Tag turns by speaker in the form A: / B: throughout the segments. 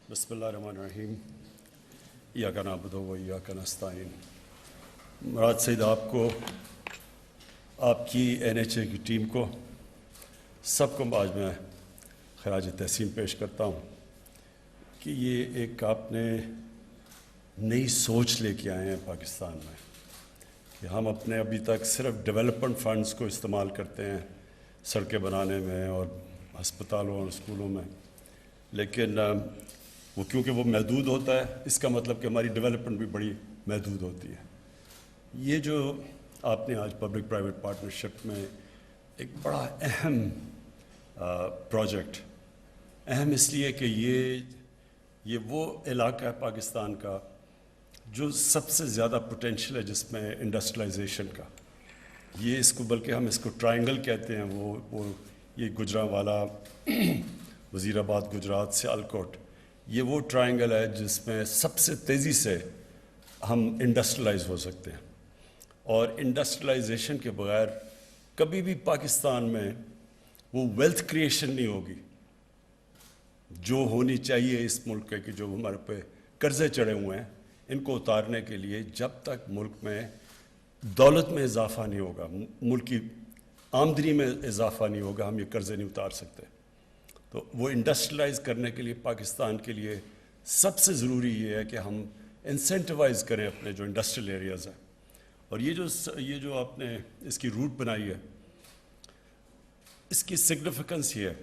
A: बिस्मिल्लाहिर्रहमानिर्रहीम इय्याका नअबुदु व इय्याका नस्तईन। मुराद सईद आपको, आपकी NHA की टीम को, सबको आज मैं खराज तहसीन पेश करता हूँ कि ये एक आपने नई सोच लेके आए हैं पाकिस्तान में कि हम अपने अभी तक सिर्फ डेवलपमेंट फ़ंड्स को इस्तेमाल करते हैं सड़कें बनाने में और अस्पतालों और स्कूलों में, लेकिन वो क्योंकि वो महदूद होता है, इसका मतलब कि हमारी डेवलपमेंट भी बड़ी महदूद होती है। ये जो आपने आज पब्लिक प्राइवेट पार्टनरशिप में एक बड़ा अहम प्रोजेक्ट, अहम इसलिए कि ये वो इलाका है पाकिस्तान का जो सबसे ज़्यादा पोटेंशियल है जिसमें इंडस्ट्रियलाइजेशन का। ये इसको, बल्कि हम इसको ट्रायंगल कहते हैं, वो ये गुजरांवाला वज़ीराबाद गुजरात सियालकोट, ये वो ट्रायंगल है जिसमें सबसे तेज़ी से हम इंडस्ट्रियलाइज हो सकते हैं। और इंडस्ट्रियलाइजेशन के बगैर कभी भी पाकिस्तान में वो वेल्थ क्रिएशन नहीं होगी जो होनी चाहिए इस मुल्क के, कि जो हमारे पे कर्ज़े चढ़े हुए हैं इनको उतारने के लिए। जब तक मुल्क में दौलत में इजाफा नहीं होगा, मुल्क की आमदनी में इजाफा नहीं होगा, हम ये कर्ज़े नहीं उतार सकते। तो वो इंडस्ट्रियलाइज करने के लिए पाकिस्तान के लिए सबसे ज़रूरी ये है कि हम इंसेंटिवाइज करें अपने जो इंडस्ट्रियल एरियाज़ हैं। और ये जो आपने इसकी रूट बनाई है, इसकी सिग्निफिकेंस ये है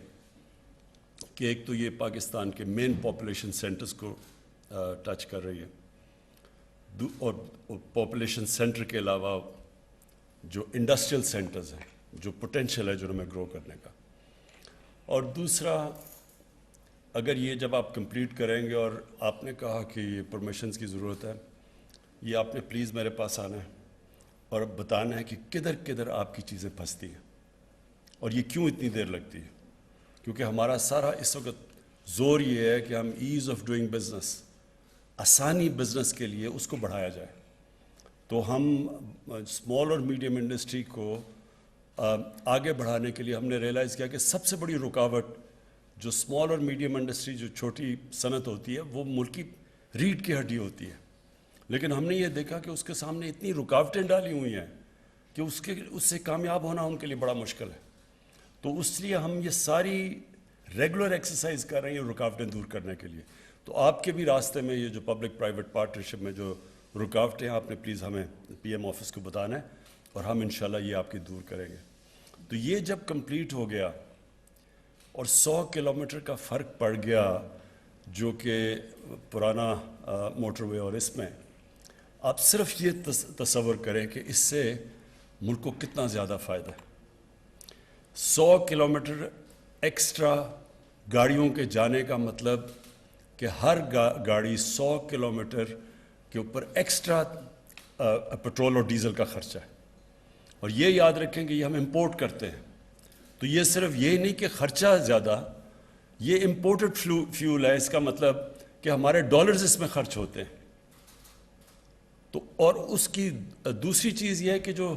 A: कि एक तो ये पाकिस्तान के मेन पॉपुलेशन सेंटर्स को टच कर रही है, और पॉपुलेशन सेंटर के अलावा जो इंडस्ट्रियल सेंटर्स हैं, जो पोटेंशियल है जो हमें ग्रो करने का। और दूसरा, अगर ये जब आप कंप्लीट करेंगे, और आपने कहा कि ये परमिशंस की ज़रूरत है, ये आपने प्लीज़ मेरे पास आना है और बताना है कि किधर किधर आपकी चीज़ें फंसती हैं और ये क्यों इतनी देर लगती है। क्योंकि हमारा सारा इस वक्त ज़ोर ये है कि हम ईज़ ऑफ डूइंग बिज़नेस, आसानी बिज़नेस के लिए उसको बढ़ाया जाए। तो हम स्मॉल और मीडियम इंडस्ट्री को आगे बढ़ाने के लिए हमने रियलाइज़ किया कि सबसे बड़ी रुकावट जो स्मॉल और मीडियम इंडस्ट्री, जो छोटी सनत होती है, वो मुल्क की रीढ़ की हड्डी होती है। लेकिन हमने ये देखा कि उसके सामने इतनी रुकावटें डाली हुई हैं कि उससे कामयाब होना उनके लिए बड़ा मुश्किल है। तो इसलिए हम ये सारी रेगुलर एक्सरसाइज कर रहे हैं रुकावटें दूर करने के लिए। तो आपके भी रास्ते में ये जो पब्लिक प्राइवेट पार्टनरशिप में जो रुकावटें हैं, आपने प्लीज़ हमें PM ऑफिस को बताना है और हम इंशाल्लाह ये आपकी दूर करेंगे। तो ये जब कंप्लीट हो गया और 100 किलोमीटर का फ़र्क पड़ गया जो कि पुराना मोटरवे और इसमें, आप सिर्फ ये तसव्वुर करें कि इससे मुल्क को कितना ज़्यादा फ़ायदा है। 100 किलोमीटर एक्स्ट्रा गाड़ियों के जाने का मतलब कि हर गाड़ी 100 किलोमीटर के ऊपर एक्स्ट्रा पेट्रोल और डीज़ल का ख़र्चा है। और ये याद रखें कि ये हम इंपोर्ट करते हैं, तो ये सिर्फ ये नहीं कि ख़र्चा ज़्यादा, ये इंपोर्टेड फ्यूल है। इसका मतलब कि हमारे डॉलर्स इसमें ख़र्च होते हैं। तो और उसकी दूसरी चीज़ ये है कि जो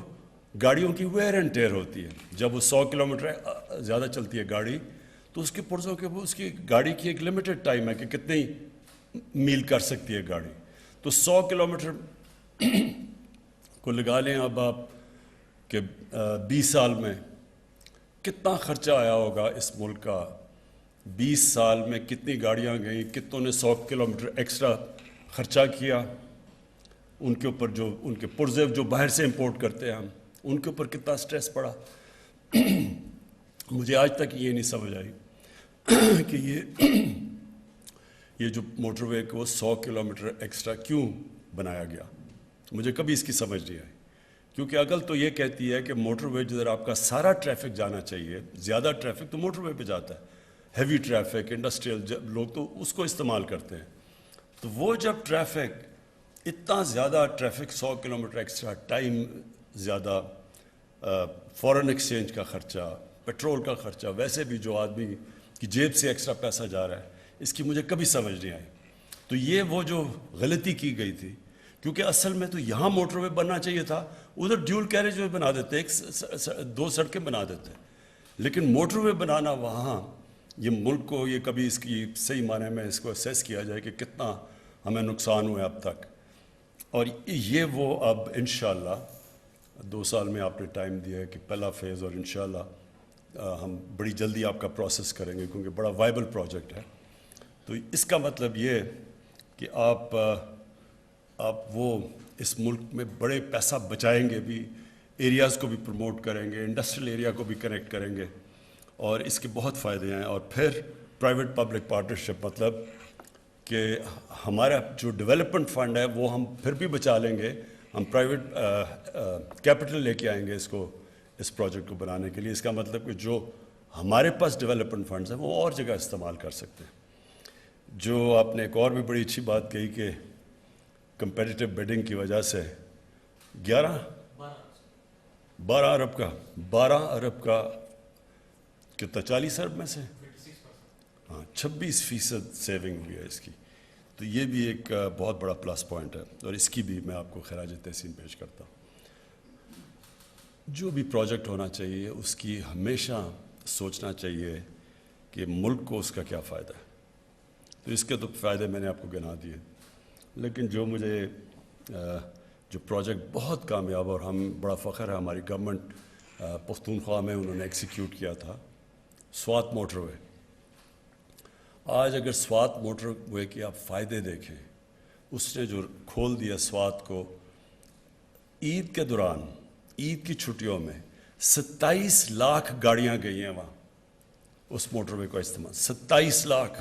A: गाड़ियों की वेयर एंड टेयर होती है, जब वो 100 किलोमीटर ज़्यादा चलती है गाड़ी, तो उसके पुर्जों के वो उसकी गाड़ी की एक लिमिटेड टाइम है कि कितनी मील कर सकती है गाड़ी। तो 100 किलोमीटर को लगा लें अब आप कि 20 साल में कितना ख़र्चा आया होगा इस मुल्क का। 20 साल में कितनी गाड़ियाँ गई, कितनों ने 100 किलोमीटर एक्स्ट्रा ख़र्चा किया, उनके ऊपर जो उनके पुर्जे जो बाहर से इंपोर्ट करते हैं हम, उनके ऊपर कितना स्ट्रेस पड़ा। मुझे आज तक ये नहीं समझ आई कि ये जो मोटरवे को 100 किलोमीटर एक्स्ट्रा क्यों बनाया गया, मुझे कभी इसकी समझ नहीं आई। क्योंकि अकल तो ये कहती है कि मोटरवे जिधर आपका सारा ट्रैफिक जाना चाहिए, ज़्यादा ट्रैफिक तो मोटरवे पे जाता है, हैवी ट्रैफिक, इंडस्ट्रियल लोग तो उसको इस्तेमाल करते हैं। तो वो जब ट्रैफिक, इतना ज़्यादा ट्रैफिक, 100 किलोमीटर एक्स्ट्रा टाइम ज़्यादा, फॉरेन एक्सचेंज का ख़र्चा, पेट्रोल का ख़र्चा, वैसे भी जो आदमी की जेब से एक्स्ट्रा पैसा जा रहा है, इसकी मुझे कभी समझ नहीं आई। तो ये वो जो गलती की गई थी, क्योंकि असल में तो यहाँ मोटरवे बनना चाहिए था, उधर ड्यूल कैरेज वे बना देते, 2 सड़कें बना देते। लेकिन मोटरवे बनाना वहाँ یہ ملک کو یہ کبھی اس کی صحیح معنی میں اس کو اسیس کیا جائے کہ کتنا ہمیں نقصان ہوا ہے اب تک. اور یہ وہ اب انشاءاللہ 2 سال میں آپ نے ٹائم دیا ہے کہ پہلا فیز، اور انشاءاللہ ہم بڑی جلدی آپ کا پروسیس کریں گے کیونکہ بڑا وائبل پروجیکٹ ہے. تو اس کا مطلب یہ کہ آپ وہ اس ملک میں بڑے پیسہ بچائیں گے بھی، ایریاز کو بھی پروموٹ کریں گے، انڈسٹریل ایریا کو بھی کنیکٹ کریں گے، اور اس کے بہت فائدے ہیں. اور پھر پرائیویٹ پبلک پارٹنرشپ، مطلب کہ ہمارا جو ڈیولپمنٹ فنڈ ہے وہ ہم پھر بھی بچا لیں گے، ہم پرائیویٹ کیپٹل لے کے آئیں گے اس پروجیکٹ کو بنانے کے لیے. اس کا مطلب کہ جو ہمارے پاس ڈیولپمنٹ فنڈز ہیں وہ اور جگہ استعمال کر سکتے ہیں. جو آپ نے ایک اور بھی بڑی اچھی بات کہی کہ کمپیٹیٹو بیڈنگ کی وجہ سے 12 ارب کا کتنا 40 ارب میں سے 26% سیونگ ہوئی ہے اس کی. تو یہ بھی ایک بہت بڑا پلس پوائنٹ ہے، اور اس کی بھی میں آپ کو خراج تحسین پیش کرتا ہوں. جو بھی پروجیکٹ ہونا چاہیے اس کی ہمیشہ سوچنا چاہیے کہ ملک کو اس کا کیا فائدہ ہے. تو اس کے تو فائدے میں نے آپ کو گنا دیے، لیکن جو مجھے جو پروجیکٹ بہت کامیاب اور ہم بڑا فخر ہے ہماری گورنمنٹ پختونخوا میں انہوں نے ایکسیکیوٹ کیا تھا، سوات موٹر وے. آج اگر سوات موٹر وے کے آپ فائدے دیکھیں، اس نے جو کھول دیا سوات کو، عید کے دوران عید کی چھٹیوں میں 27 لاکھ گاڑیاں گئی ہیں وہاں اس موٹر وے کا استعمال، 27 لاکھ.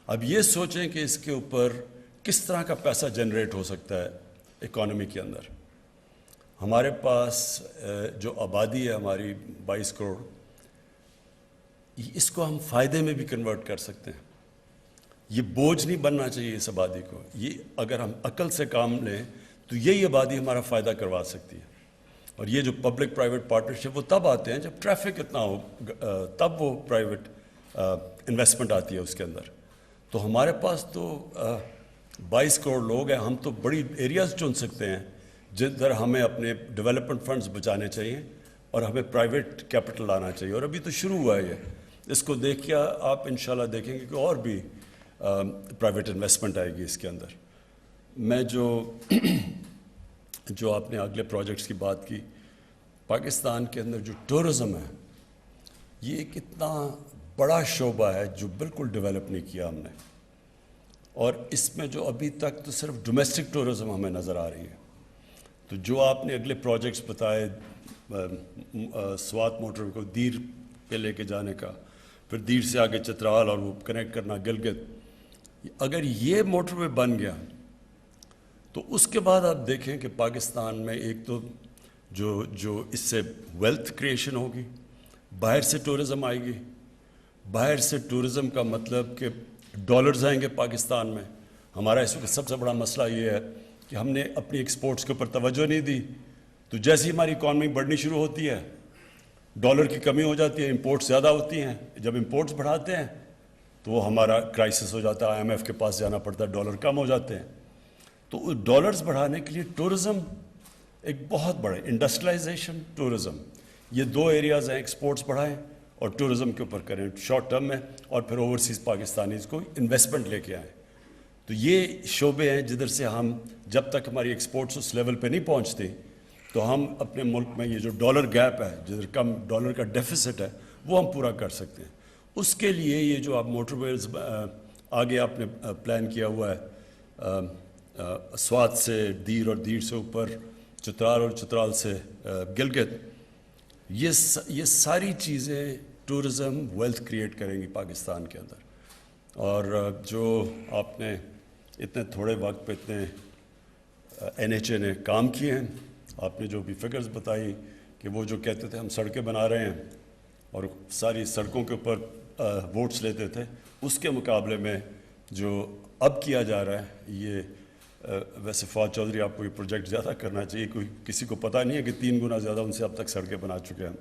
A: اب یہ سوچیں کہ اس کے اوپر کس طرح کا پیسہ جنریٹ ہو سکتا ہے اکانومی کے اندر. ہمارے پاس جو آبادی ہے ہماری 22 کروڑ، اس کو ہم فائدے میں بھی کنورٹ کر سکتے ہیں. یہ بوجھ نہیں بننا چاہیے اس آبادی کو. یہ اگر ہم عقل سے کام لیں تو یہی آبادی ہمارا فائدہ کروا سکتی ہے. اور یہ جو پبلک پرائیویٹ پارٹنرشپ وہ تب آتے ہیں جب ٹریفک اتنا ہو، تب وہ پرائیویٹ انویسٹمنٹ آتی ہے اس کے اندر. تو ہمارے پاس تو 22 کروڑ لوگ ہیں، ہم تو بڑی ایریاز چن سکتے ہیں جدھر ہمیں اپنے ڈیولپمنٹ فنڈز بچانے چاہیے اور ہمیں پرائیویٹ کیپٹل لانا چاہیے. اور ابھی تو شروع ہوا ہے یہ. اس کو دیکھ کے آپ انشاءاللہ دیکھیں گے کہ اور بھی پرائیویٹ انویسٹمنٹ آئے گی اس کے اندر. میں جو آپ نے اگلے پروجیکٹس کی بات کی، پاکستان کے اندر جو ٹورزم ہے یہ ایک اتنا بڑا شعبہ ہے جو بالکل ڈیولپ نہیں کیا ہم نے. اور اس میں جو ابھی تک تو صرف ڈومیسٹک ٹورزم ہمیں نظر آ رہی ہے. تو جو آپ نے اگلے پروجیکٹس بتائے، سوات موٹر کو دیر پہ لے کے جانے کا، پھر دیر سے آگے چترال اور وہ کنیکٹ کرنا گلگت، اگر یہ موٹر وے بن گیا تو اس کے بعد آپ دیکھیں کہ پاکستان میں ایک تو جو اس سے ویلتھ کریشن ہوگی، باہر سے ٹورزم آئے گی. باہر سے ٹورزم کا مطلب کہ ڈالرز آئیں گے پاکستان میں. ہمارا اس وقت سب سے بڑا مسئلہ یہ ہے کہ ہم نے اپنی ایکسپورٹس کے اوپر توجہ نہیں دی. تو جیسے ہی ہماری اکانومی بڑھنی شروع ہوتی ہے ڈالر کی کمی ہو جاتی ہے، امپورٹس زیادہ ہوتی ہیں. جب امپورٹس بڑھاتے ہیں تو وہ ہمارا کرائسس ہو جاتا ہے، IMF کے پاس جانا پڑتا ہے، ڈالر کم ہو جاتے ہیں. تو ڈالرز بڑھانے کے لیے ٹورزم ایک بہت بڑے انڈسٹریلائزیشن، ٹورزم، یہ 2 ایریاز ہیں. ایکسپورٹس بڑھائیں اور ٹورزم کے اوپر کریں شارٹ ٹرم میں، اور پھر اوورسیز پاکستانیز کو انویسٹمنٹ لے کے آئیں. تو یہ شعبے ہیں جدھر سے ہم، جب تک ہماری ایکسپورٹس اس لیول پہ نہیں پہنچتی تو ہم اپنے ملک میں یہ جو ڈالر گیپ ہے، جدھر کم ڈالر کا ڈیفیسٹ ہے، وہ ہم پورا کر سکتے ہیں. اس کے لیے یہ جو آپ موٹر ویز آگے آپ نے پلان کیا ہوا ہے، سوات سے دیر اور دیر سے اوپر چترال اور چترال سے گلگت، یہ ساری چیزیں ٹورزم ویلتھ کریٹ کریں گی پاکستان کے اندر. اور جو آپ نے اتنے تھوڑے وقت پہ اتنے NHA نے کام کیے ہیں، آپ نے جو بھی فگرز بتائی کہ وہ جو کہتے تھے ہم سڑکیں بنا رہے ہیں اور ساری سڑکوں کے اوپر ووٹس لیتے تھے، اس کے مقابلے میں جو اب کیا جا رہا ہے یہ ویسے فواد چودھری آپ کو یہ پروجیکٹ زیادہ کرنا چاہیے. کسی کو پتہ نہیں ہے کہ 3 گنا زیادہ ان سے اب تک سڑکیں بنا چکے ہیں،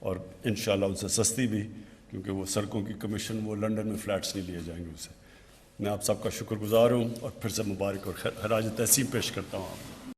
A: اور انشاءاللہ ان سے سستی بھی، کیونکہ وہ سڑکوں کی کمیشن وہ لنڈن میں فلیٹس نہیں لیے جائیں گے اسے. میں آپ سب کا شکر گزار ہوں اور پھر سے مبارک اور خراج تحسین پیش کرتا ہوں.